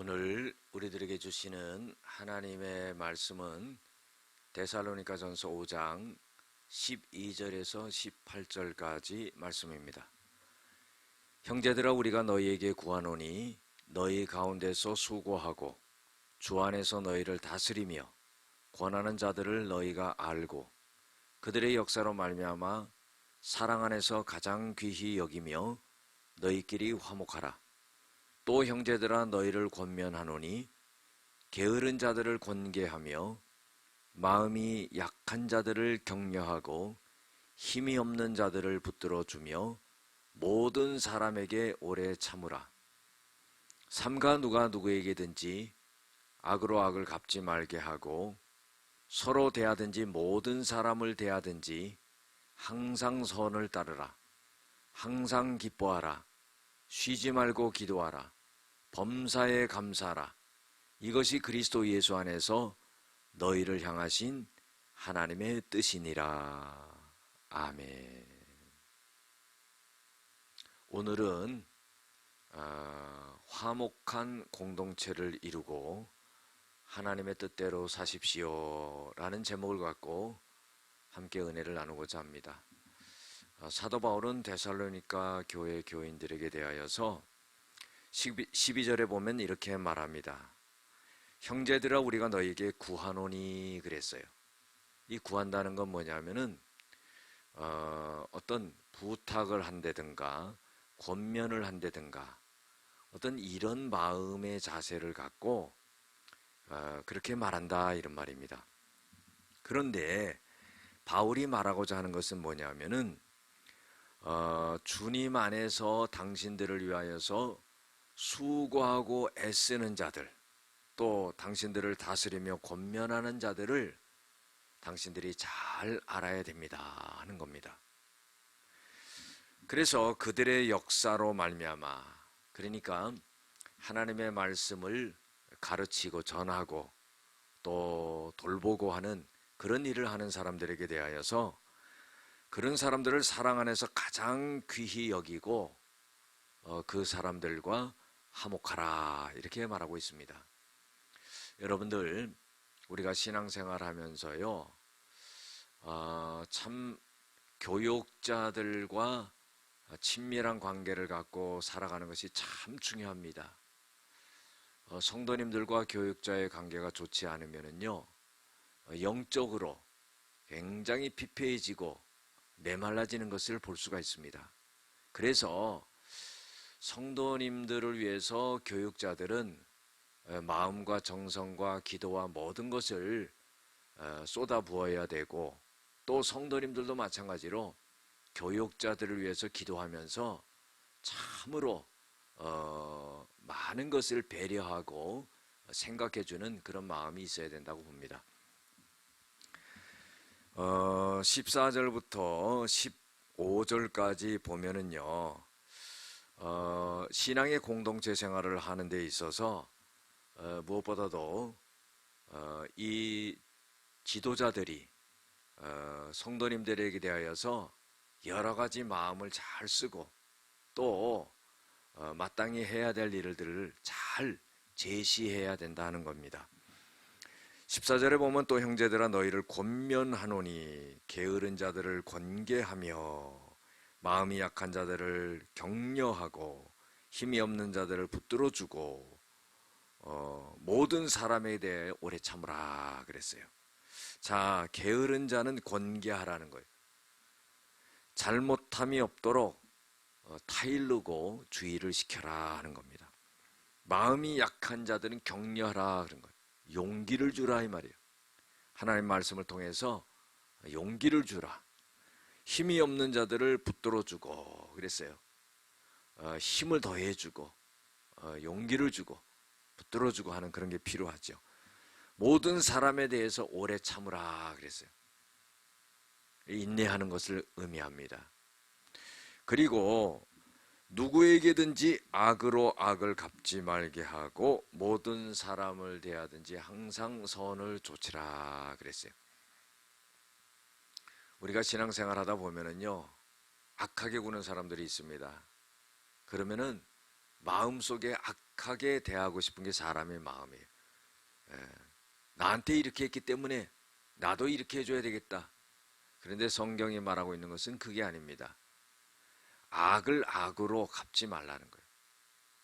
오늘 우리들에게 주시는 하나님의 말씀은 데살로니가전서 5장 12절에서 18절까지 말씀입니다. 형제들아, 우리가 너희에게 구하노니 너희 가운데서 수고하고 주 안에서 너희를 다스리며 권하는 자들을 너희가 알고 그들의 역사로 말미암아 사랑 안에서 가장 귀히 여기며 너희끼리 화목하라. 또 형제들아, 너희를 권면하노니 게으른 자들을 권계하며 마음이 약한 자들을 격려하고 힘이 없는 자들을 붙들어 주며 모든 사람에게 오래 참으라. 삼가 누가 누구에게든지 악으로 악을 갚지 말게 하고 서로 대하든지 모든 사람을 대하든지 항상 선을 따르라. 항상 기뻐하라. 쉬지 말고 기도하라. 범사에 감사하라. 이것이 그리스도 예수 안에서 너희를 향하신 하나님의 뜻이니라. 아멘. 오늘은 화목한 공동체를 이루고 하나님의 뜻대로 사십시오 라는 제목을 갖고 함께 은혜를 나누고자 합니다. 사도 바울은 데살로니가 교회 교인들에게 대하여서 12절에 보면 이렇게 말합니다. 형제들아, 우리가 너희에게 구하노니 그랬어요. 이 구한다는 건 뭐냐면은 어떤 부탁을 한다든가 권면을 한다든가 어떤 이런 마음의 자세를 갖고 그렇게 말한다 이런 말입니다. 그런데 바울이 말하고자 하는 것은 뭐냐면은 주님 안에서 당신들을 위하여서 수고하고 애쓰는 자들, 또 당신들을 다스리며 권면하는 자들을 당신들이 잘 알아야 됩니다 하는 겁니다. 그래서 그들의 역사로 말미암아, 그러니까 하나님의 말씀을 가르치고 전하고 또 돌보고 하는 그런 일을 하는 사람들에게 대하여서 그런 사람들을 사랑 안에서 가장 귀히 여기고 그 사람들과 화목하라 이렇게 말하고 있습니다. 여러분들, 우리가 신앙생활 하면서요 참 교육자들과 친밀한 관계를 갖고 살아가는 것이 참 중요합니다. 성도님들과 교육자의 관계가 좋지 않으면요 영적으로 굉장히 피폐해지고 메말라지는 것을 볼 수가 있습니다. 그래서 성도님들을 위해서 교육자들은 마음과 정성과 기도와 모든 것을 쏟아 부어야 되고, 또 성도님들도 마찬가지로 교육자들을 위해서 기도하면서 참으로 많은 것을 배려하고 생각해주는 그런 마음이 있어야 된다고 봅니다. 14절부터 15절까지 보면은요 신앙의 공동체 생활을 하는 데 있어서 무엇보다도 이 지도자들이 성도님들에게 대하여서 여러 가지 마음을 잘 쓰고 또 마땅히 해야 될 일들을 잘 제시해야 된다는 겁니다. 14절에 보면 또 형제들아, 너희를 권면하노니 게으른 자들을 권계하며 마음이 약한 자들을 격려하고 힘이 없는 자들을 붙들어주고 모든 사람에 대해 오래 참으라 그랬어요. 자, 게으른 자는 권계하라는 거예요. 잘못함이 없도록 타일르고 주의를 시켜라 하는 겁니다. 마음이 약한 자들은 격려하라 그런 거예요. 용기를 주라 이 말이에요. 하나님 말씀을 통해서 용기를 주라. 힘이 없는 자들을 붙들어주고 그랬어요. 힘을 더해주고 용기를 주고 붙들어주고 하는 그런 게 필요하죠. 모든 사람에 대해서 오래 참으라 그랬어요. 인내하는 것을 의미합니다. 그리고 누구에게든지 악으로 악을 갚지 말게 하고 모든 사람을 대하든지 항상 선을 조치라 그랬어요. 우리가 신앙생활 하다 보면은요 악하게 구는 사람들이 있습니다. 그러면은 마음속에 악하게 대하고 싶은 게 사람의 마음이에요. 예. 나한테 이렇게 했기 때문에 나도 이렇게 해줘야 되겠다. 그런데 성경이 말하고 있는 것은 그게 아닙니다. 악을 악으로 갚지 말라는 거예요.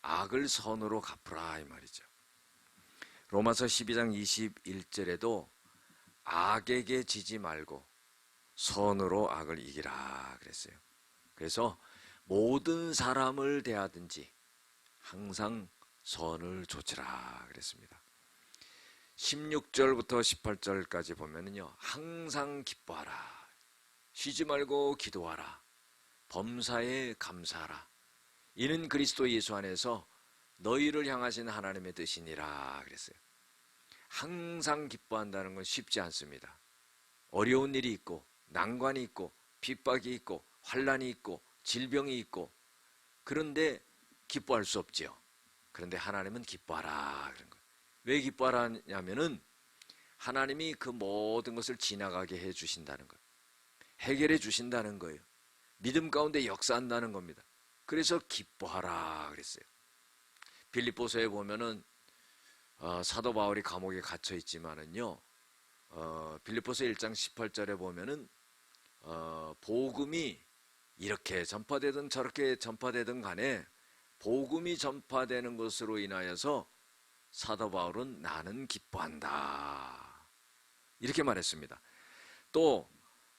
악을 선으로 갚으라 이 말이죠. 로마서 12장 21절에도 악에게 지지 말고 선으로 악을 이기라 그랬어요. 그래서 모든 사람을 대하든지 항상 선을 조치라 그랬습니다. 16절부터 18절까지 보면은요, 항상 기뻐하라, 쉬지 말고 기도하라, 범사에 감사하라, 이는 그리스도 예수 안에서 너희를 향하신 하나님의 뜻이니라 그랬어요. 항상 기뻐한다는 건 쉽지 않습니다. 어려운 일이 있고 난관이 있고 핍박이 있고 환난이 있고 질병이 있고, 그런데 기뻐할 수 없지요. 그런데 하나님은 기뻐하라 그런 거예요. 왜 기뻐하냐면은 하나님이 그 모든 것을 지나가게 해 주신다는 거예요. 해결해 주신다는 거예요. 믿음 가운데 역사한다는 겁니다. 그래서 기뻐하라 그랬어요. 빌립보서에 보면은 사도 바울이 감옥에 갇혀 있지만은요, 빌립보서 1장 18절에 보면은 복음이 이렇게 전파되든 저렇게 전파되든 간에 복음이 전파되는 것으로 인하여서 사도 바울은 나는 기뻐한다 이렇게 말했습니다. 또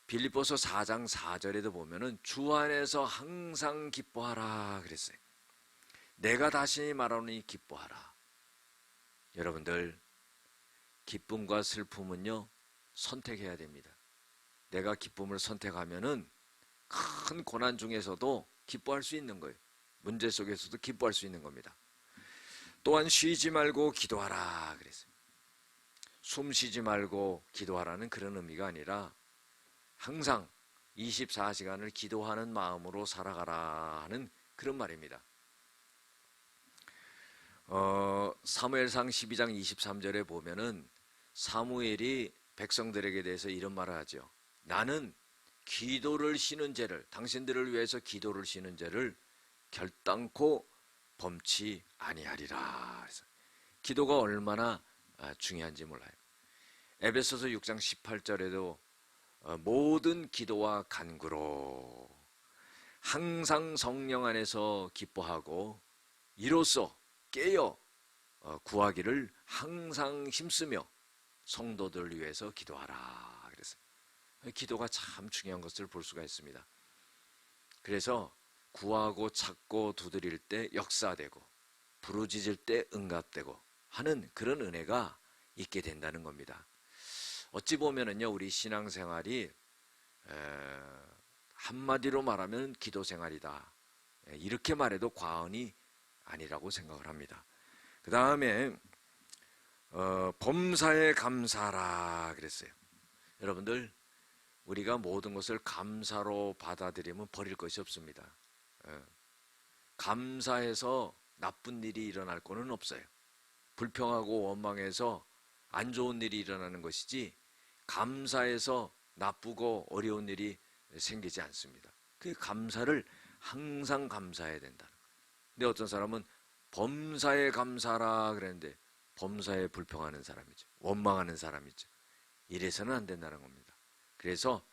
빌립보서 4장 4절에도 보면은 주 안에서 항상 기뻐하라 그랬어요. 내가 다시 말하노니 기뻐하라. 여러분들, 기쁨과 슬픔은요, 선택해야 됩니다. 내가 기쁨을 선택하면은 큰 고난 중에서도 기뻐할 수 있는 거예요. 문제 속에서도 기뻐할 수 있는 겁니다. 또한 쉬지 말고 기도하라 그랬어요. 숨 쉬지 말고 기도하라는 그런 의미가 아니라 항상 24시간을 기도하는 마음으로 살아가라 하는 그런 말입니다. 사무엘상 12장 23절에 보면은 사무엘이 백성들에게 대해서 이런 말을 하죠. 나는 기도를 쉬는 죄를, 당신들을 위해서 기도를 쉬는 죄를 결단코 범치 아니하리라. 그래서 기도가 얼마나 중요한지 몰라요. 에베소서 6장 18절에도 모든 기도와 간구로 항상 성령 안에서 기뻐하고 이로써 깨어 구하기를 항상 힘쓰며 성도들을 위해서 기도하라. 그래서 기도가 참 중요한 것을 볼 수가 있습니다. 그래서 구하고 찾고 두드릴 때 역사되고 부르짖을 때 응답되고 하는 그런 은혜가 있게 된다는 겁니다. 어찌 보면은요, 우리 신앙생활이 한마디로 말하면 기도 생활이다, 이렇게 말해도 과언이 아니라고 생각을 합니다. 그 다음에 범사에 감사하라 그랬어요. 여러분들, 우리가 모든 것을 감사로 받아들이면 버릴 것이 없습니다. 감사해서 나쁜 일이 일어날 거는 없어요. 불평하고 원망해서 안 좋은 일이 일어나는 것이지 감사해서 나쁘고 어려운 일이 생기지 않습니다. 그 감사를 항상 감사해야 된다. 근데 어떤 사람은 범사에 감사하라 그랬는데 범사에 불평하는 사람이죠. 원망하는 사람이죠. 이래서는 안 된다는 겁니다. 그래서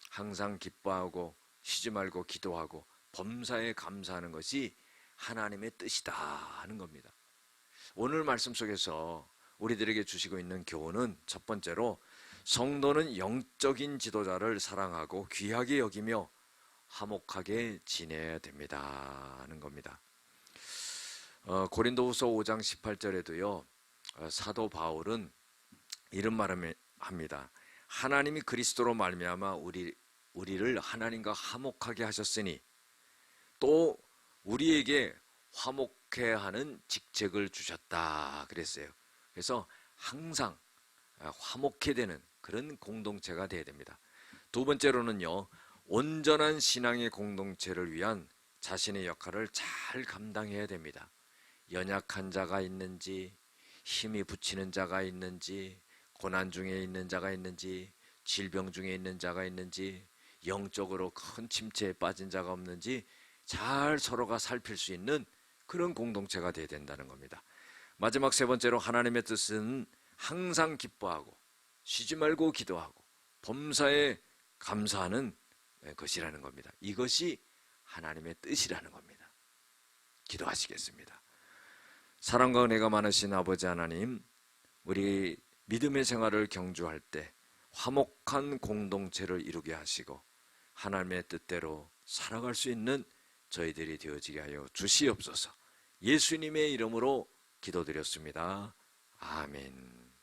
항상 기뻐하고 쉬지 말고 기도하고 범사에 감사하는 것이 하나님의 뜻이다 하는 겁니다. 오늘 말씀 속에서 우리들에게 주시고 있는 교훈은 첫 번째로 성도는 영적인 지도자를 사랑하고 귀하게 여기며 화목하게 지내야 됩니다 하는 겁니다. 고린도후서 5장 18절에도요, 사도 바울은 이런 말을 합니다. 하나님이 그리스도로 말미암아 우리를 하나님과 화목하게 하셨으니 또 우리에게 화목해 하는 직책을 주셨다 그랬어요. 그래서 항상 화목해 되는 그런 공동체가 되어야 됩니다. 두 번째로는요, 온전한 신앙의 공동체를 위한 자신의 역할을 잘 감당해야 됩니다. 연약한 자가 있는지, 힘이 붙이는 자가 있는지, 고난 중에 있는 자가 있는지, 질병 중에 있는 자가 있는지, 영적으로 큰 침체에 빠진 자가 없는지 잘 서로가 살필 수 있는 그런 공동체가 되어야 된다는 겁니다. 마지막 세 번째로 하나님의 뜻은 항상 기뻐하고 쉬지 말고 기도하고 범사에 감사하는 것이라는 겁니다. 이것이 하나님의 뜻이라는 겁니다. 기도하시겠습니다. 사랑과 은혜가 많으신 아버지 하나님, 우리 믿음의 생활을 경주할 때 화목한 공동체를 이루게 하시고 하나님의 뜻대로 살아갈 수 있는 저희들이 되어지게 하여 주시옵소서. 예수님의 이름으로 기도드렸습니다. 아멘.